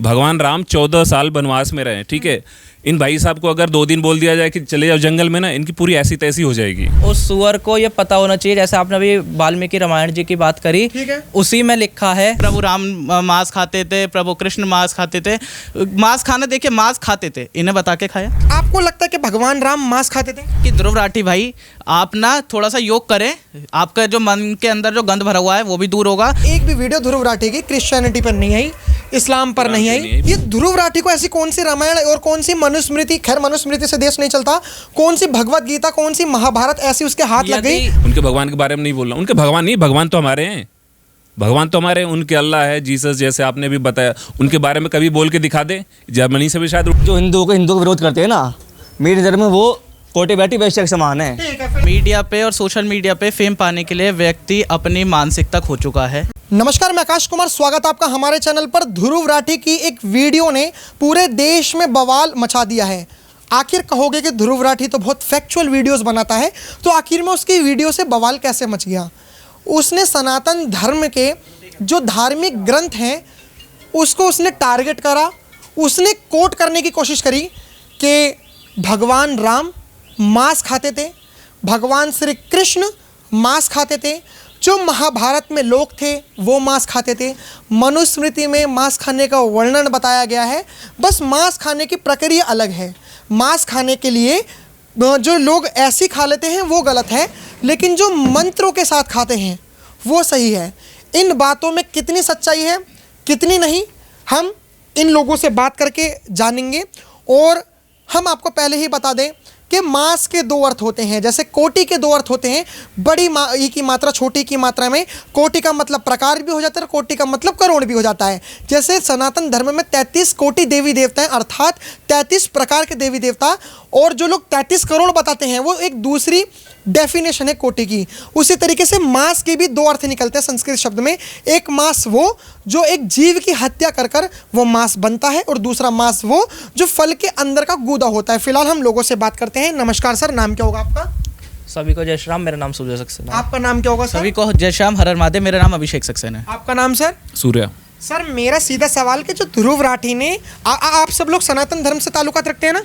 भगवान राम 14 साल वनवास में रहे, ठीक है। इन भाई साहब को अगर 2 दिन बोल दिया जाए कि चले जाओ जंगल में ना, इनकी पूरी ऐसी तैसी हो जाएगी। उस सुअर को ये पता होना चाहिए, जैसे आपने अभी वाल्मीकि रामायण जी की बात करी, ठीक है, उसी में लिखा है प्रभु राम मांस खाते थे, प्रभु कृष्ण मांस खाते थे। मांस खाना देखिए, मांस खाते थे, इन्हें बता के खाया। आपको लगता है कि भगवान राम मांस खाते थे? कि ध्रुव राठी भाई, आप ना थोड़ा सा योग करें, आपका जो मन के अंदर जो गंद भरा हुआ है वो भी दूर होगा। एक भी वीडियो ध्रुव राठी की क्रिश्चियनिटी पर नहीं आई, इस्लाम पर नहीं आई। ये ध्रुव राठी को ऐसी कौन सी रामायण और कौन सी मनुस्मृति, खैर मनुस्मृति से देश नहीं चलता, कौन सी भगवत गीता, कौन सी महाभारत ऐसी उसके हाथ लग गई? उनके भगवान के बारे में नहीं बोल रहा, उनके भगवान नहीं, भगवान तो हमारे हैं, भगवान तो हमारे, उनके अल्लाह है, जीसस, जैसे आपने भी बताया। उनके बारे में कभी बोल के दिखा दे, जर्मनी से भी शायद। जो हिंदू का विरोध करते हैं ना, मेरे नज़र में वो कोटे बैठी वैश्य के समान है। मीडिया पे और सोशल मीडिया पे फेम पाने के लिए व्यक्ति अपनी मानसिकता खो चुका है। नमस्कार, मैं आकाश कुमार, स्वागत आपका हमारे चैनल पर। ध्रुव राठी की एक वीडियो ने पूरे देश में बवाल मचा दिया है। आखिर कहोगे कि ध्रुव राठी तो बहुत फैक्चुअल वीडियोस बनाता है, तो आखिर में उसकी वीडियो से बवाल कैसे मच गया? उसने सनातन धर्म के जो धार्मिक ग्रंथ हैं उसको उसने टारगेट करा, उसने कोट करने की कोशिश करी कि भगवान राम मांस खाते थे, भगवान श्री कृष्ण मांस खाते थे, जो महाभारत में लोग थे वो मांस खाते थे, मनुस्मृति में मांस खाने का वर्णन बताया गया है। बस मांस खाने की प्रक्रिया अलग है। मांस खाने के लिए जो लोग ऐसी खा लेते हैं वो गलत है, लेकिन जो मंत्रों के साथ खाते हैं वो सही है। इन बातों में कितनी सच्चाई है, कितनी नहीं, हम इन लोगों से बात करके जानेंगे। और हम आपको पहले ही बता दें कि मांस के 2 अर्थ होते हैं। जैसे कोटि के 2 अर्थ होते हैं, बड़ी ई की मात्रा, छोटी की मात्रा में। कोटि का मतलब प्रकार भी हो जाता है, कोटि का मतलब करोड़ भी हो जाता है। जैसे सनातन धर्म में 33 कोटि देवी देवता हैं, अर्थात 33 प्रकार के देवी देवता। और जो लोग 33 करोड़ बताते हैं वो एक दूसरी डेफिनेशन है कोटि की। उसी तरीके से मांस के भी 2 अर्थ निकलते हैं संस्कृत शब्द में। एक मांस वो जो एक जीव की हत्या कर कर वो मांस बनता है, और दूसरा मांस वो जो फल के अंदर का गूदा होता है। फिलहाल हम लोगों से बात करते हैं। नमस्कार सर, नाम क्या होगा आपका? सभी को जय श्री राम, मेरा नाम सूर्य सक्सेना है। आपका नाम क्या होगा सर? सभी को जय श्याम, हर हर महादेव, मेरा नाम अभिषेक सक्सेना है। आपका नाम सर? सूर्या। सर मेरा सीधा सवाल कि जो ध्रुव राठी ने आप सब लोग सनातन धर्म से ताल्लुकात रखते हैं ना,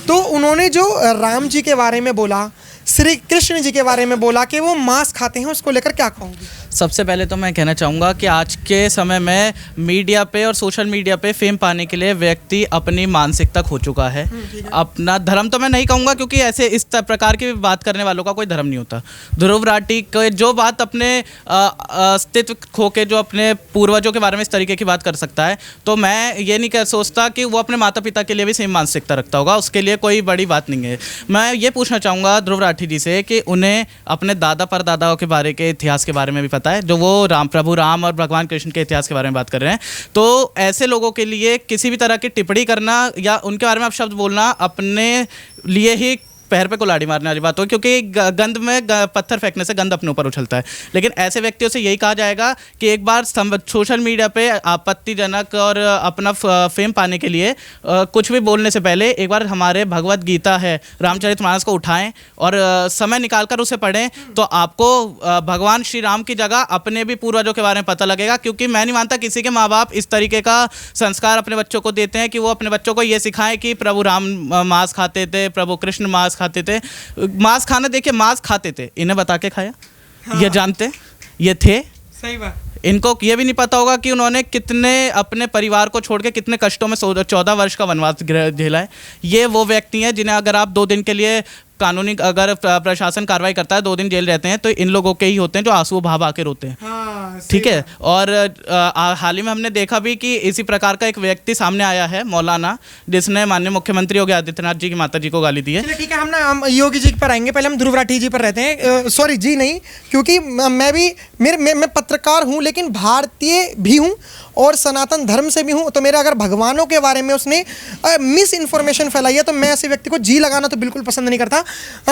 तो उन्होंने जो राम जी के बारे में बोला, श्री कृष्ण जी के बारे में बोला कि वो मांस खाते हैं, उसको लेकर क्या कहोगे? सबसे पहले तो मैं कहना चाहूँगा कि आज के समय में मीडिया पे और सोशल मीडिया पे फेम पाने के लिए व्यक्ति अपनी मानसिकता खो चुका है। अपना धर्म तो मैं नहीं कहूँगा, क्योंकि ऐसे इस प्रकार की बात करने वालों का कोई धर्म नहीं होता। ध्रुव राठी के जो बात अपने अस्तित्व खो के जो अपने पूर्वजों के बारे में इस तरीके की बात कर सकता है, तो मैं ये नहीं सोचता कि वो अपने माता पिता के लिए भी सेम मानसिकता रखता होगा। उसके लिए कोई बड़ी बात नहीं है। मैं ये पूछना चाहूँगा ध्रुव राठी जी से कि उन्हें अपने दादा परदादाओं के बारे के इतिहास के बारे में भी पता है, जो वो प्रभु राम और भगवान कृष्ण के इतिहास के बारे में बात कर रहे हैं। तो ऐसे लोगों के लिए किसी भी तरह की टिप्पणी करना या उनके बारे में अपशब्द बोलना अपने लिए ही पैर पे कुल्हाड़ी मारने वाली बात हो, क्योंकि गंद में पत्थर फेंकने से गंद अपने ऊपर उछलता है। लेकिन ऐसे व्यक्तियों से यही कहा जाएगा कि एक बार सोशल मीडिया पे आपत्तिजनक और अपना फेम पाने के लिए कुछ भी बोलने से पहले एक बार हमारे भगवत गीता है, रामचरितमानस को उठाएं और समय निकाल कर उसे पढ़ें, तो आपको भगवान श्री राम की जगह अपने भी पूर्वजों के बारे में पता लगेगा। क्योंकि मैं नहीं मानता किसी के माँ बाप इस तरीके का संस्कार अपने बच्चों को देते हैं कि वो अपने बच्चों को ये सिखाएं कि प्रभु राम मांस खाते थे, प्रभु कृष्ण मांस खाते थे। मांस खाना देखिए, मांस खाते थे, इन्हें बता के खाया। हाँ। ये जानते, ये थे, सही बात। इनको ये भी नहीं पता होगा कि उन्होंने कितने अपने परिवार को छोड़ के कितने कष्टों में 14 वर्ष का वनवास झेला है। ये वो व्यक्ति हैं जिन्हें अगर आप 2 दिन के लिए कानूनी अगर प्रशासन कार्रवाई करता है, 2 दिन जेल रहते हैं, तो इन लोगों के ही होते हैं जो आंसू भाव आके रोते हैं। हाँ, ठीक है। और हाल ही में हमने देखा भी कि इसी प्रकार का एक व्यक्ति सामने आया है, मौलाना, जिसने माननीय मुख्यमंत्री योगी आदित्यनाथ जी की माता जी को गाली दी है। चलिए ठीक है, हम योगी जी पर आएंगे, पहले हम ध्रुव राठी जी पर रहते हैं। सॉरी जी नहीं, क्योंकि मैं पत्रकार हूँ, लेकिन भारतीय भी हूँ और सनातन धर्म से भी हूँ। तो मेरा अगर भगवानों के बारे में उसने मिस इन्फॉर्मेशन फैलाई है, तो मैं ऐसे व्यक्ति को जी लगाना तो बिल्कुल पसंद नहीं करता।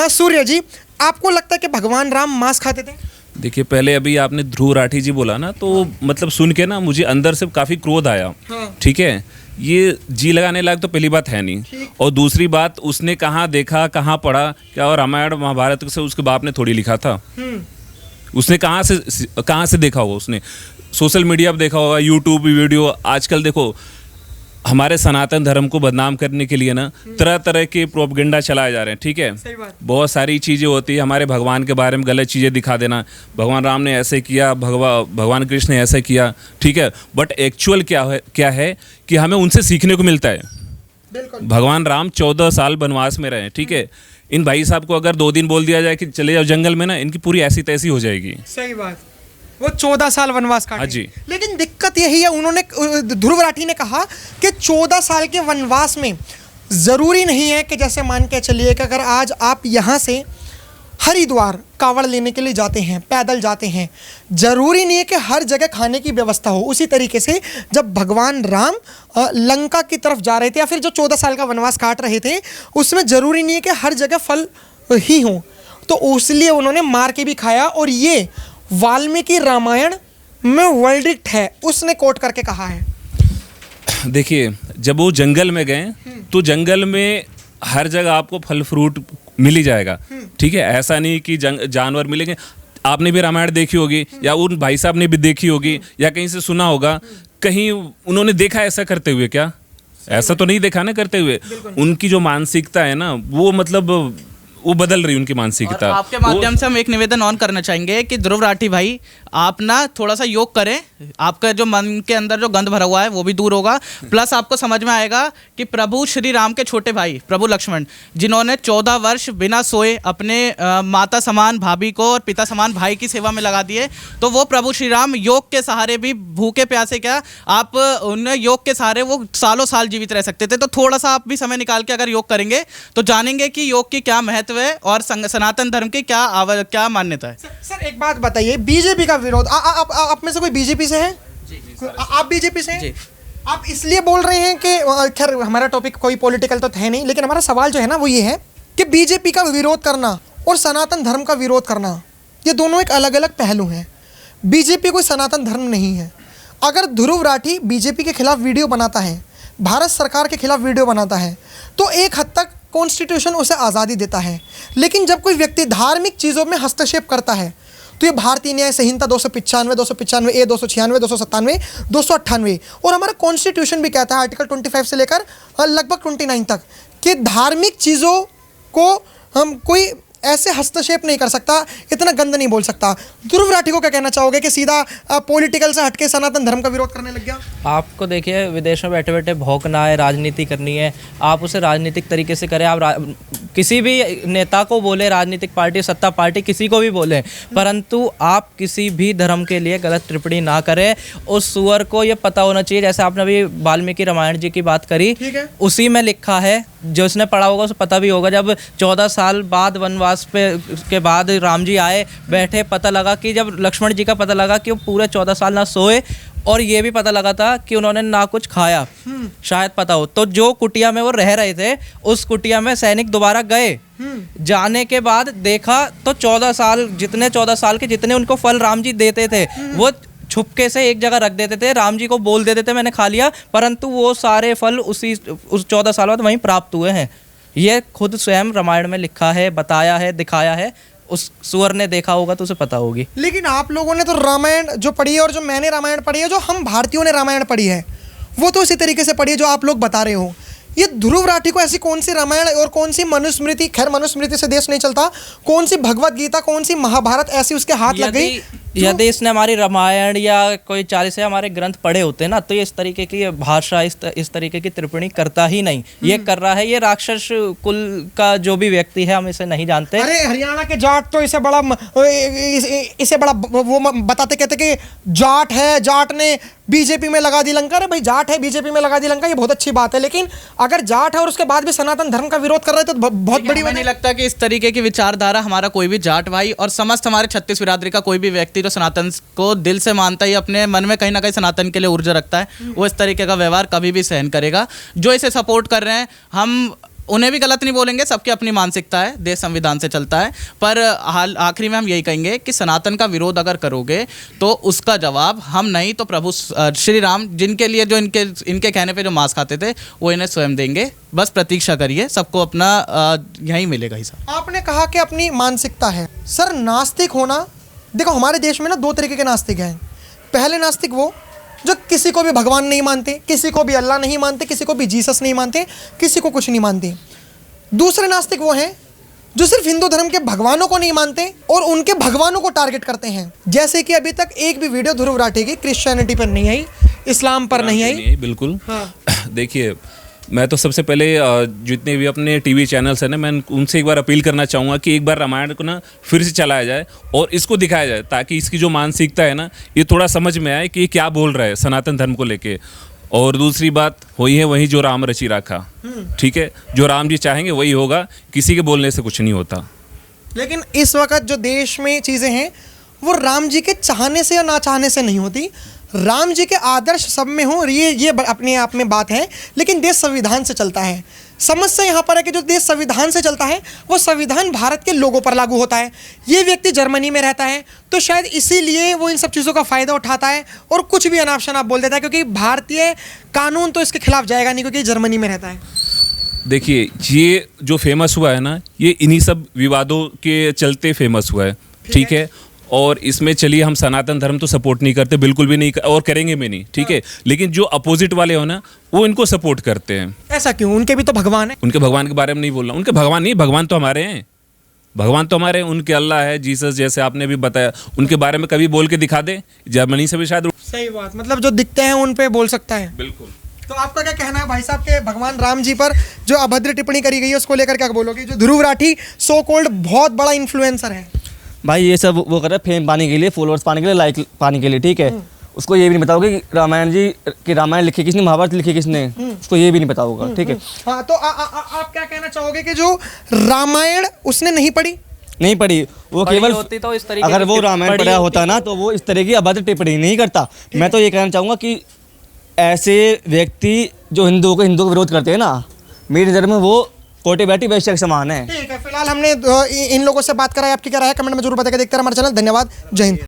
सूर्य जी, आपको लगता है कि भगवान राम मांस खाते थे? देखिए, पहले अभी आपने ध्रुव राठी जी बोला ना, तो मतलब सुन के ना मुझे अंदर से काफ़ी क्रोध आया। हाँ। ठीक है, ये जी लगाने लायक तो पहली बात है नहीं, और दूसरी बात उसने कहाँ देखा, कहाँ पढ़ा, क्या और रामायण महाभारत से उसके बाप ने थोड़ी लिखा था। उसने कहाँ से देखा होगा? उसने सोशल मीडिया पर देखा होगा, यूट्यूब वीडियो। आजकल देखो हमारे सनातन धर्म को बदनाम करने के लिए ना तरह तरह के प्रोपगेंडा चलाए जा रहे हैं, ठीक है। सही बात। बहुत सारी चीज़ें होती है, हमारे भगवान के बारे में गलत चीज़ें दिखा देना, भगवान राम ने ऐसे किया, भगवान कृष्ण ने ऐसे किया, ठीक है। बट एक्चुअल क्या है कि हमें उनसे सीखने को मिलता है। बिल्कुल। भगवान राम 14 साल वनवास में रहे, ठीक है। इन भाई साहब को अगर 2 दिन बोल दिया जाए कि चले जाओ जंगल में ना, इनकी पूरी ऐसी तैसी हो जाएगी। सही बात। वो 14 साल वनवास काटे। हाँ जी। लेकिन दिक्कत यही है, उन्होंने ध्रुव राठी ने कहा कि 14 साल के वनवास में ज़रूरी नहीं है कि जैसे मान के चलिए कि अगर आज आप यहाँ से हरिद्वार कावड़ लेने के लिए जाते हैं, पैदल जाते हैं, ज़रूरी नहीं है कि हर जगह खाने की व्यवस्था हो। उसी तरीके से जब भगवान राम लंका की तरफ जा रहे थे या फिर जो 14 साल का वनवास काट रहे थे, उसमें ज़रूरी नहीं है कि हर जगह फल ही हो, तो इसलिए उन्होंने मार के भी खाया। और ये वाल्मीकि रामायण में वर्डिक्ट है, उसने कोट करके कहा है। देखिए, जब वो जंगल में गए तो जंगल में हर जगह आपको फल फ्रूट मिल ही जाएगा, ठीक है। ऐसा नहीं कि जानवर मिलेंगे। आपने भी रामायण देखी होगी या उन भाई साहब ने भी देखी होगी या कहीं से सुना होगा, कहीं उन्होंने देखा ऐसा करते हुए? क्या ऐसा तो नहीं देखा ना करते हुए। उनकी जो मानसिकता है ना, वो मतलब वो बदल रही उनकी मानसिकता। और आपके माध्यम से हम एक निवेदन ऑन करना चाहेंगे कि ध्रुव राठी भाई, आप ना थोड़ा सा योग करें, आपका जो मन के अंदर जो गंध भरा हुआ है वो भी दूर होगा। प्लस आपको समझ में आएगा कि प्रभु श्री राम के छोटे भाई प्रभु लक्ष्मण, जिन्होंने 14 वर्ष बिना सोए अपने माता समान भाभी को और पिता समान भाई की सेवा में लगा दिए, तो वो प्रभु श्री राम योग के सहारे भी भूखे प्यासे क्या, आप उन्हें योग के सहारे वो सालों साल जीवित रह सकते थे। तो थोड़ा सा आप भी समय निकाल के अगर योग करेंगे तो जानेंगे कि योग की क्या महत्व है और सनातन धर्म की क्या मान्यता है। सर एक बात बताइए, बीजेपी का विरोध, आप में से कोई बीजेपी से है? आप बीजेपी से हैं? आप इसलिए बोल रहे हैं कि खैर हमारा टॉपिक कोई पॉलिटिकल तो है नहीं, लेकिन हमारा सवाल जो है ना वो ये है कि बीजेपी का विरोध करना और सनातन धर्म का विरोध करना, ये दोनों एक अलग अलग पहलू हैं। बीजेपी कोई सनातन धर्म नहीं है। अगर ध्रुव राठी बीजेपी के खिलाफ वीडियो बनाता है, भारत सरकार के खिलाफ वीडियो बनाता है, तो एक हद तक कॉन्स्टिट्यूशन उसे आज़ादी देता है। लेकिन जब कोई व्यक्ति धार्मिक चीज़ों में हस्तक्षेप करता है तो ये भारतीय न्याय संहिता 295, 295 ए, 296, 297, 298 और हमारा कॉन्स्टिट्यूशन भी कहता है आर्टिकल 25 से लेकर लगभग 29 तक कि धार्मिक चीज़ों को हम कोई ऐसे हस्तक्षेप नहीं कर सकता, इतना गंद नहीं बोल सकता। ध्रुव राठी को क्या कहना चाहोगे कि सीधा पॉलिटिकल से हटके सनातन धर्म का विरोध करने लग गया? आपको देखिए, विदेश में बैठे बैठे भौंकना है, राजनीति करनी है, आप उसे राजनीतिक तरीके से करें। आप किसी भी नेता को बोले, राजनीतिक पार्टी, सत्ता पार्टी, किसी को भी बोले, परंतु आप किसी भी धर्म के लिए गलत टिप्पणी ना करें। उस सुअर को ये पता होना चाहिए, जैसे आपने अभी वाल्मीकि रामायण जी की बात करी, उसी में लिखा है, जो उसने पढ़ा होगा उसे पता भी होगा, जब 14 साल बाद वनवास के बाद राम जी आए, बैठे, पता लगा कि जब लक्ष्मण जी का पता लगा कि वो पूरे 14 साल ना सोए, और ये भी पता लगा था कि उन्होंने ना कुछ खाया, शायद पता हो, तो जो कुटिया में वो रह रहे थे उस कुटिया में सैनिक दोबारा गए। जाने के बाद देखा तो 14 साल के जितने उनको फल राम जी देते थे वो छुपके से एक जगह रख देते थे, राम जी को बोल देते थे मैंने खा लिया, परंतु वो सारे फल उस 14 साल बाद वहीं प्राप्त हुए हैं। ये खुद स्वयं रामायण में लिखा है, बताया है, दिखाया है, उस सुअर ने देखा होगा तो उसे पता होगी। लेकिन आप लोगों ने तो रामायण जो पढ़ी है और जो मैंने रामायण पढ़ी है, जो हम भारतीयों ने रामायण पढ़ी है, वो तो इसी तरीके से पढ़ी है जो आप लोग बता रहे हो। ये ध्रुव राठी को ऐसी कौन सी रामायण और कौन सी मनुस्मृति, खैर मनुस्मृति से देश नहीं चलता, कौन सी भगवत गीता, कौन सी महाभारत ऐसी उसके हाथ लग गई? यदि इसने हमारी रामायण या कोई 40 हमारे ग्रंथ पढ़े होते ना, तो ये इस तरीके की भाषा, इस तरीके की टिप्पणी करता ही नहीं। ये कर रहा है, ये राक्षस कुल का जो भी व्यक्ति है, हम इसे नहीं जानते। अरे हरियाणा के जाट तो इसे बड़ा वो बताते, कहते कि जाट है, जाट ने बीजेपी में लगा दी लंका। अरे भाई, जाट है बीजेपी में लगा दी लंका, ये बहुत अच्छी बात है, लेकिन अगर जाट है और उसके बाद भी सनातन धर्म का विरोध कर रहे तो बहुत बड़ी बात। नहीं लगता कि इस तरीके की विचारधारा हमारा कोई भी जाट भाई और समस्त हमारे 36 बिरादरी का कोई भी व्यक्ति जो सनातन को दिल से मानता है, अपने मन में कहीं ना कहीं सनातन के लिए ऊर्जा रखता है, वो इस तरीके का व्यवहार कभी भी सहन करेगा। जो इसे सपोर्ट कर रहे हैं, हम उन्हें भी गलत नहीं बोलेंगे, सबकी अपनी मानसिकता है, देश संविधान से चलता है, पर आखिरी में हम यही कहेंगे कि सनातन का विरोध अगर करोगे तो उसका जवाब हम नहीं तो प्रभु श्री राम, जिनके लिए जो इनके कहने पे जो मांस खाते थे, वो इन्हें स्वयं देंगे। बस प्रतीक्षा करिए, सबको अपना यही मिलेगा ही। सब आपने कहा कि अपनी मानसिकता है। सर, नास्तिक होना, देखो हमारे देश में ना 2 तरीके के नास्तिक हैं। पहले नास्तिक वो जो किसी को भी भगवान नहीं मानते, किसी को भी अल्लाह नहीं मानते, किसी को भी जीसस नहीं मानते, किसी को कुछ नहीं मानते। दूसरे नास्तिक वो हैं जो सिर्फ हिंदू धर्म के भगवानों को नहीं मानते और उनके भगवानों को टारगेट करते हैं। जैसे कि अभी तक एक भी वीडियो ध्रुव राठी की क्रिश्चियनिटी पर नहीं आई, इस्लाम पर नहीं आई। बिल्कुल। हाँ। देखिए, मैं तो सबसे पहले जितने भी अपने टीवी चैनल्स हैं ना, मैं उनसे एक बार अपील करना चाहूँगा कि एक बार रामायण को ना फिर से चलाया जाए और इसको दिखाया जाए, ताकि इसकी जो मानसिकता है ना, ये थोड़ा समझ में आए कि ये क्या बोल रहा है सनातन धर्म को लेके। और दूसरी बात हुई है वही जो राम रचि रखा, ठीक है, जो राम जी चाहेंगे वही होगा, किसी के बोलने से कुछ नहीं होता। लेकिन इस वक्त जो देश में चीज़ें हैं वो राम जी के चाहने से या ना चाहने से नहीं होती। राम जी के आदर्श सब में हो, ये अपने आप में बात है, लेकिन देश संविधान से चलता है। समस्या यहाँ पर है कि जो देश संविधान से चलता है वो संविधान भारत के लोगों पर लागू होता है। ये व्यक्ति जर्मनी में रहता है तो शायद इसीलिए वो इन सब चीज़ों का फ़ायदा उठाता है और कुछ भी अनाप शनाप बोल देता है, क्योंकि भारतीय कानून तो इसके खिलाफ जाएगा नहीं, क्योंकि जर्मनी में रहता है। देखिए, ये जो फेमस हुआ है ना, ये इन्हीं सब विवादों के चलते फेमस हुआ है, ठीक है। और इसमें चलिए, हम सनातन धर्म तो सपोर्ट नहीं करते, बिल्कुल भी नहीं, और करेंगे भी नहीं, ठीक है। लेकिन जो अपोजिट वाले हो ना, वो इनको सपोर्ट करते हैं। ऐसा क्यों? उनके भी तो भगवान है। उनके भगवान के बारे में नहीं बोल रहा, उनके भगवान नहीं, भगवान तो हमारे हैं, भगवान तो हमारे हैं, उनके अल्लाह है, जीसस, जैसे आपने भी बताया। उनके बारे में कभी बोल के दिखा दे, जर्मनी से भी शायद। सही बात, मतलब जो दिखते हैं उन पे बोल सकता है। बिल्कुल। तो आपका क्या कहना है भाई साहब के भगवान राम जी पर जो अभद्र टिप्पणी करी गई है, उसको लेकर क्या बोलोगे? जो ध्रुव राठी सो कॉल्ड बहुत बड़ा इन्फ्लुएंसर है भाई, ये सब वो कर रहे हैं फेम पाने के लिए, फॉलोअर्स पाने के लिए, लाइक पाने के लिए, ठीक है। उसको ये भी नहीं पता होगा कि रामायण जी की रामायण लिखी किसने, महाभारत लिखी किसने, उसको ये भी नहीं पता होगा, ठीक है। हाँ, तो आप क्या कहना चाहोगे कि जो रामायण उसने नहीं पढ़ी? नहीं पढ़ी, वो केवल होती तो इस तरीके अगर की वो रामायण पढ़ा होता ना तो वो इस तरह की अभद्र टिप्पणी नहीं करता। मैं तो ये कहना चाहूँगा कि ऐसे व्यक्ति जो हिंदुओं का विरोध करते हैं ना, मेरे नज़र में वो कोटे बैठी वैश्य के समान है। ठीक है, फिलहाल हमने इन लोगों से बात कराई। आपकी क्या राय है कमेंट में जरूर बताकर देखते रहे हमारा चैनल। धन्यवाद, जय हिंद।